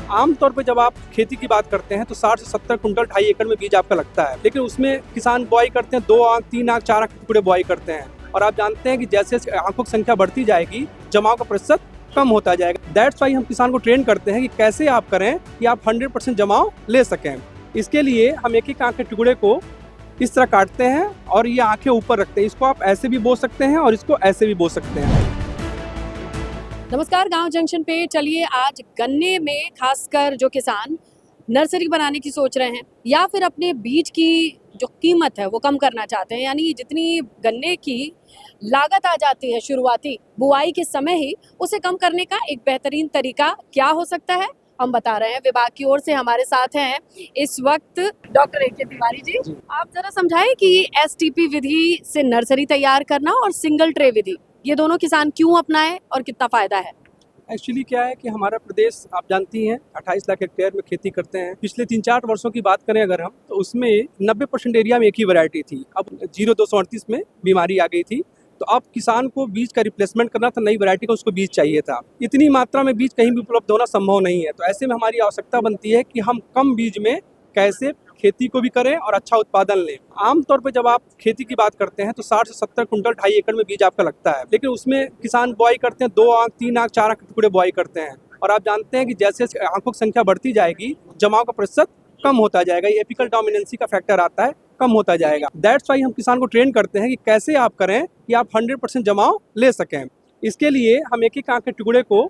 आमतौर पे जब आप खेती की बात करते हैं तो 60 से 70 कुंटल 2.5 एकड़ में बीज आपका लगता है, लेकिन उसमें किसान बुआई करते हैं 2 आंख 3 आंख 4 आंख के टुकड़े बुआई करते हैं। और आप जानते हैं कि जैसे आंखों की संख्या बढ़ती जाएगी जमाव का प्रतिशत कम होता जाएगा। दैट्स वाई हम किसान को ट्रेन करते हैं कि कैसे आप करें कि आप 100% जमाव ले सकें। इसके लिए हम एक आंख के टुकड़े को इस तरह काटते हैं और ये आंखें ऊपर रखते हैं। इसको आप ऐसे भी बो सकते हैं और इसको ऐसे भी बो सकते हैं। नमस्कार, गांव जंक्शन पे चलिए आज गन्ने में खासकर जो किसान नर्सरी बनाने की सोच रहे हैं या फिर अपने बीज की जो कीमत है वो कम करना चाहते हैं, यानी जितनी गन्ने की लागत आ जाती है शुरुआती बुआई के समय ही, उसे कम करने का एक बेहतरीन तरीका क्या हो सकता है हम बता रहे हैं। विभाग की ओर से हमारे साथ हैं इस वक्त डॉक्टर ए.के. तिवारी जी। आप जरा समझाएं कि एसटीपी विधि से नर्सरी तैयार करना और सिंगल ट्रे विधि, ये दोनों किसान क्यों अपनाएं और कितना फायदा है। एक्चुअली क्या है कि हमारा प्रदेश आप जानती हैं 28 लाख हेक्टेयर में खेती करते हैं। पिछले 3-4 वर्षों की बात करें अगर हम, तो उसमें 90% एरिया में एक ही वैरायटी थी। अब 0238 में बीमारी आ गई थी, तो अब किसान को बीज का रिप्लेसमेंट करना था, नई वैरायटी का उसको बीज चाहिए था। इतनी मात्रा में बीज कहीं भी उपलब्ध होना संभव नहीं है, तो ऐसे में हमारी आवश्यकता बनती है कि हम कम बीज में कैसे खेती को भी करें और अच्छा उत्पादन लें। आमतौर पे जब आप खेती की बात करते हैं तो 60 से 70 कुंटल 2.5 एकड़ में बीज आपका लगता है, लेकिन उसमें किसान बुआई करते हैं 2 आंख 3 आंख 4 आंख के टुकड़े बुआई करते हैं। और आप जानते हैं कि जैसे आंखों की संख्या बढ़ती जाएगी जमाव का प्रतिशत कम होता जाएगा, ये एपिकल डोमिनेंसी का फैक्टर आता है, कम होता जाएगा। दैट्स वाई हम किसान को ट्रेन करते हैं कि कैसे आप करें कि आप 100% जमाव ले सकें। इसके लिए हम एक आंख के टुकड़े को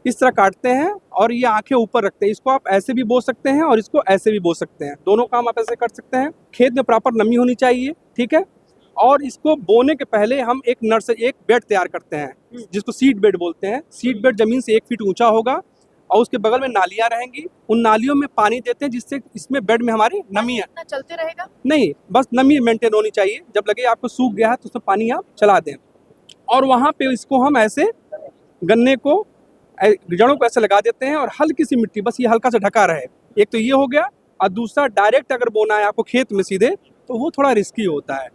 इस तरह काटते हैं और ये आंखें ऊपर रखते हैं। इसको आप ऐसे भी बो सकते हैं और इसको ऐसे भी बो सकते हैं। दोनों काम आप ऐसे कर सकते हैं। खेत में प्रॉपर नमी होनी चाहिए, ठीक है। और इसको बोने के पहले हम एक बेड तैयार करते हैं जिसको सीड बेड बोलते हैं। सीड बेड जमीन से 1 फीट ऊंचा होगा और उसके बगल में नालियां रहेंगी। उन नालियों में पानी देते हैं जिससे इसमें बेड में हमारी नमी है। चलते रहेगा नहीं, बस नमी मेंटेन होनी चाहिए। जब लगे आपको सूख गया है तो उसमें पानी आप चला दें और वहाँ पे इसको हम ऐसे गन्ने को जड़ों को ऐसे लगा देते हैं और हल्की सी मिट्टी, बस ये हल्का सा ढका रहे। एक तो ये हो गया, और दूसरा डायरेक्ट अगर बोना है आपको खेत में सीधे तो वो थोड़ा रिस्की होता है।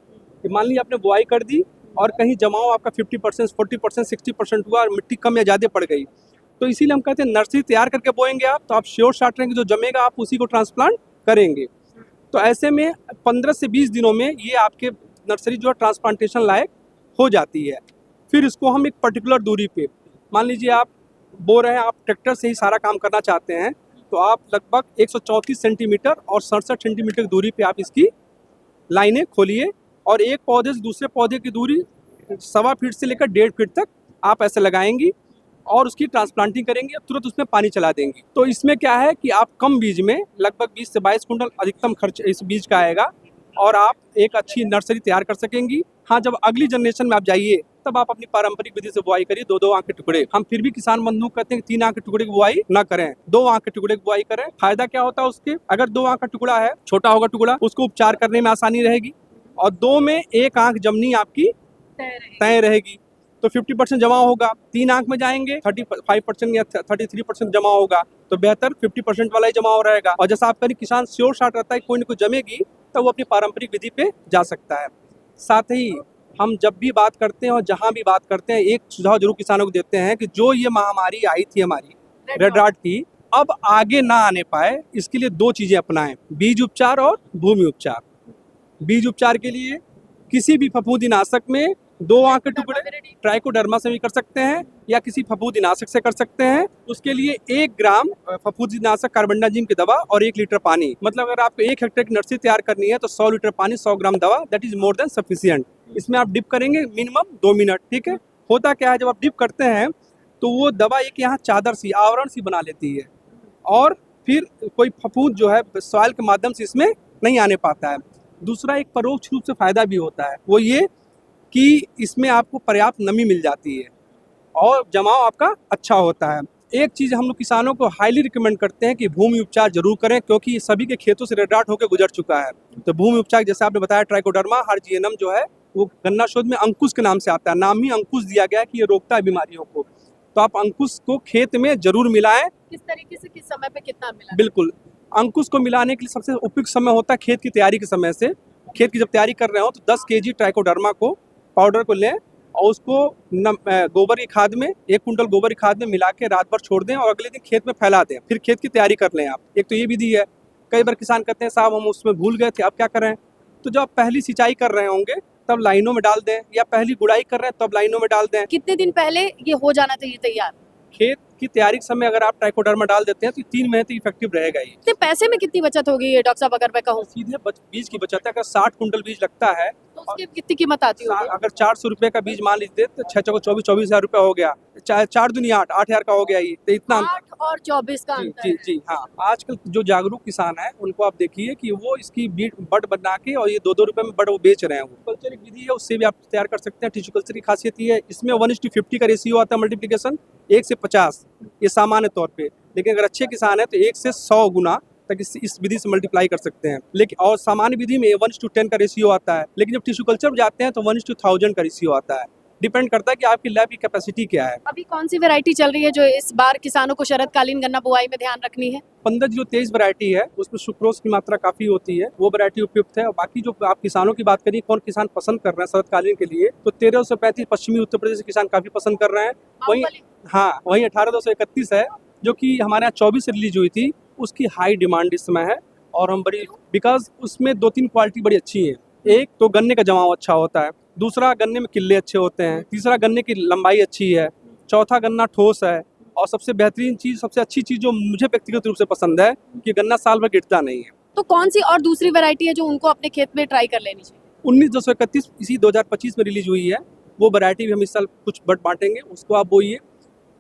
कि मान लीजिए आपने बुआई कर दी और कहीं जमाव आपका 50%, 40%, 60% हुआ और मिट्टी कम या ज़्यादा पड़ गई, तो इसीलिए हम कहते हैं नर्सरी तैयार करके बोएंगे आप, तो आप श्योर शॉट रहेंगे जो जमेगा आप उसी को ट्रांसप्लांट करेंगे। तो ऐसे में 15 से 20 दिनों में ये आपके नर्सरी जो है ट्रांसप्लांटेशन लायक हो जाती है। फिर इसको हम एक पर्टिकुलर दूरी पे, मान लीजिए आप बो रहे हैं, आप ट्रैक्टर से ही सारा काम करना चाहते हैं, तो आप लगभग 134 सेंटीमीटर और 67 सेंटीमीटर की दूरी पे आप इसकी लाइनें खोलिए और एक पौधे से दूसरे पौधे की दूरी 1.25 फीट से लेकर 1.5 फीट तक आप ऐसे लगाएंगी और उसकी ट्रांसप्लांटिंग करेंगे, तुरंत उसमें पानी चला देंगी। तो इसमें क्या है कि आप कम बीज में लगभग 20 से 22 कुंटल अधिकतम खर्च इस बीज का आएगा और आप एक अच्छी नर्सरी तैयार कर सकेंगी। हाँ, जब अगली जनरेशन में आप जाइए तब आप अपनी पारंपरिक विधि से बुआई करिए 2-2 आंख के टुकड़े। हम फिर भी किसान बंधु कहते हैं कि 3 आंख के टुकड़े की बुआई ना करें, 2 आंख के टुकड़े की बुआई करें। फायदा क्या होता है उसके, अगर 2 आंख का टुकड़ा है, छोटा होगा टुकड़ा, उसको उपचार करने में आसानी रहेगी और 2 में 1 आंख जमनी आपकी तय रहेगी, तो 50% जमा होगा। 3 आंख में जाएंगे 35% या 33% जमा होगा, तो बेहतर 50% वाला ही जमा रहेगा। और जैसा आपका किसान श्योर शॉट रहता है कोई न कोई जमेगी, तो वो अपनी पारंपरिक विधि पे जा सकता है। साथ ही हम जब भी बात करते हैं और जहाँ भी बात करते हैं, एक सुझाव जरूर किसानों को देते हैं कि जो ये महामारी आई थी हमारी रेड रॉट की, अब आगे ना आने पाए, इसके लिए 2 चीजें अपनाएं, बीज उपचार और भूमि उपचार। बीज उपचार के लिए किसी भी फफूंदीनाशक में 2 आंख के टुकड़े ट्राइकोडर्मा से भी कर सकते हैं या किसी फफूंदीनाशक से कर सकते हैं। उसके लिए 1 ग्राम फफूंदीनाशक कार्बेंडाजिम की दवा और 1 लीटर पानी, मतलब अगर आपको 1 हेक्टेयर की नर्सरी तैयार करनी है तो 100 लीटर पानी 100 ग्राम दवा, that is more than sufficient. इसमें आप डिप करेंगे मिनिमम 2 मिनट, ठीक है। होता क्या है, जब आप डिप करते हैं तो वो दवा एक यहाँ चादर सी, आवरण सी बना लेती है और फिर कोई फफूंद जो है सॉइल के माध्यम से इसमें नहीं आने पाता है। दूसरा एक परोक्ष रूप से फायदा भी होता है, वो ये कि इसमें आपको पर्याप्त नमी मिल जाती है और जमाव आपका अच्छा होता है। एक चीज़ हम लोग किसानों को हाईली रिकमेंड करते हैं कि भूमि उपचार जरूर करें, क्योंकि सभी के खेतों से रेड रॉट होकर गुजर चुका है। तो भूमि उपचार जैसे आपने बताया, ट्राइकोडर्मा हार्जियनम जो है वो गन्ना शोध में अंकुश के नाम से आता है, नाम ही अंकुश दिया गया है कि ये रोकता है बीमारियों को। तो आप अंकुश को खेत में जरूर मिलाएं। किस तरीके से, किस समय पे कितना मिला? बिल्कुल, अंकुश को मिलाने के लिए सबसे उपयुक्त समय होता है खेत की तैयारी के समय से। खेत की जब तैयारी कर रहे हो तो 10 kg ट्राइकोडर्मा को पाउडर को लें और उसको गोबर की खाद में 1 कुंटल गोबर की खाद में मिला के रात भर छोड़ दें और अगले दिन खेत में फैला दें, फिर खेत की तैयारी कर लें आप। एक तो ये विधि है। कई बार किसान कहते हैं साहब हम उसमें भूल गए थे, अब क्या करें? तो जब आप पहली सिंचाई कर रहे होंगे तब लाइनों में डाल दें, या पहली गुड़ाई कर रहे हैं तब लाइनों में डाल दें। कितने दिन पहले ये हो जाना चाहिए तैयार? खेत की तैयारी के समय अगर आप ट्राइकोडर्मा डाल देते हैं तो 3 महीने तक इफेक्टिव रहेगा ये। इतने पैसे में कितनी बचत होगी ये डॉक्टर साहब, अगर मैं कहूँ? सीधे बीज की बचत है। अगर 60 कुंटल बीज लगता है तो उसकी कितनी कीमत आती होगी? अगर 400 रुपए का बीज मान लीजिए तो 6 चौको 24,000 रुपए हो गया, 4 दूनी 8,000 का हो गया ये। तो इतना 8 और 24 का जी अंतर जी है। जी हाँ। आजकल जो जागरूक किसान है उनको आप देखिए कि वो इसकी बड बना के और ये 2-2 रुपए में बड वो बेच रहे हैं। वो कल्चर एक विधि है, उससे भी आप तैयार कर सकते हैं। टिश्यू कल्चर की खासियत ये है, इसमें 1:50 का रेशियो आता है मल्टीप्लिकेशन, 1 से 50, ये सामान्य तौर पे। लेकिन अगर अच्छे किसान है तो 1 से 100 गुना तक इस विधि से मल्टीप्लाई कर सकते हैं। लेकिन और सामान्य विधि में 1:10 का रेशियो आता है, लेकिन जब टिश्यू कल्चर में जाते हैं तो 1:1000 का रेशियो आता है। डिपेंड करता है कि आपकी लैब की कैपेसिटी क्या है। अभी कौन सी वैरायटी चल रही है जो इस बार किसानों को शरदकालीन गन्ना बुआई में ध्यान रखनी है? 15-0-23 वैरायटी है, उसमें सुक्रोज की मात्रा काफी होती है, वो वैरायटी उपयुक्त है। और बाकी जो आप किसानों की बात करिए कौन किसान पसंद कर रहे हैं शरदकालीन के लिए, तो 1335 पश्चिमी उत्तर प्रदेश के किसान काफी पसंद कर रहे हैं। वहीं हाँ, वहीं 18231 है जो कि हमारे यहाँ 24 से रिलीज हुई थी, उसकी हाई डिमांड इस समय है। और हम बड़ी बिकॉज उसमें 2-3 क्वालिटी बड़ी अच्छी है। एक तो गन्ने का जमाव अच्छा होता है, दूसरा गन्ने में किल्ले अच्छे होते हैं, तीसरा गन्ने की लंबाई अच्छी है, चौथा गन्ना ठोस है, और सबसे बेहतरीन चीज़, सबसे अच्छी चीज़ जो मुझे व्यक्तिगत रूप से पसंद है कि गन्ना साल भर गिरता नहीं है। तो कौन सी और दूसरी वैरायटी है जो उनको अपने खेत में ट्राई कर लेनी चाहिए? 19-231 इसी 2025 में रिलीज हुई है, वो वैरायटी भी हम इस साल कुछ बट बांटेंगे, उसको आप बोइए।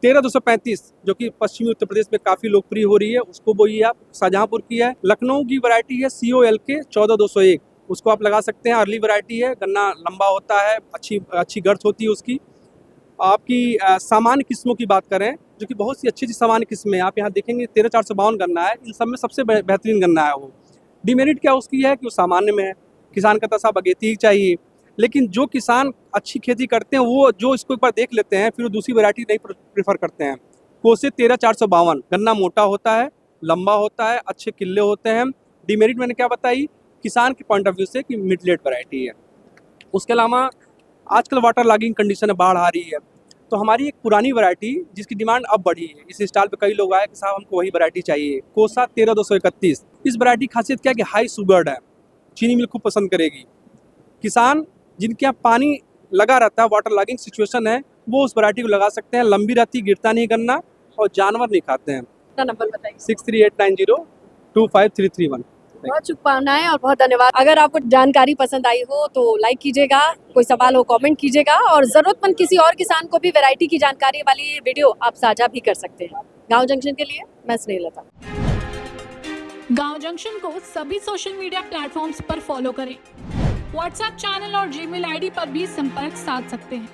13-235 जो कि पश्चिमी उत्तर प्रदेश में काफ़ी लोकप्रिय हो रही है, उसको बोइए आप। शाहजहाँपुर की है। लखनऊ की वैरायटी है COLK 14201, उसको आप लगा सकते हैं। अर्ली वैरायटी है, गन्ना लंबा होता है, अच्छी गर्थ होती है उसकी। आपकी सामान्य किस्मों की बात करें जो कि बहुत सी अच्छी सामान्य किस्में आप यहाँ देखेंगे, 13452 गन्ना है, इन सब में सबसे बेहतरीन गन्ना है वो। डिमेरिट क्या उसकी है कि वो सामान्य में है, किसान का तसा बगेती ही चाहिए। लेकिन जो किसान अच्छी खेती करते हैं वो जो इसको एक बार देख लेते हैं फिर वो दूसरी वैरायटी नहीं प्रेफर करते हैं। कोसे 13452 गन्ना मोटा होता है, लंबा होता है, अच्छे किल्ले होते हैं। डिमेरिट मैंने क्या बताई किसान के पॉइंट ऑफ व्यू से कि मिडलेट वैरायटी है। उसके अलावा आजकल वाटर लॉगिंग कंडीशन है, बाढ़ आ रही है, तो हमारी एक पुरानी वैरायटी जिसकी डिमांड अब बढ़ी है, इस स्टाइल पे कई लोग आए कि साहब हमको वही वैरायटी चाहिए, कोसा 13231। इस वैरायटी की खासियत क्या है कि हाई शुगर्ड है, चीनी मिल खूब पसंद करेगी। किसान जिनके यहाँ पानी लगा रहता है, वाटर लॉगिंग सिचुएशन है, वो उस वैरायटी को लगा सकते हैं। लंबी रहती, गिरता नहीं गन्ना, और जानवर नहीं खाते हैं। अपना नंबर बताइए। 6389025331। बहुत शुभकामनाएं और बहुत धन्यवाद। अगर आपको जानकारी पसंद आई हो तो लाइक कीजिएगा, कोई सवाल हो कमेंट कीजिएगा, और जरूरतमंद किसी और किसान को भी वैरायटी की जानकारी वाली ये वीडियो आप साझा भी कर सकते हैं। गांव जंक्शन के लिए मैं स्नेहलता। गांव जंक्शन को सभी सोशल मीडिया प्लेटफॉर्म्स पर फॉलो करें। व्हाट्सएप चैनल और जीमेल आईडी पर भी संपर्क साध सकते हैं।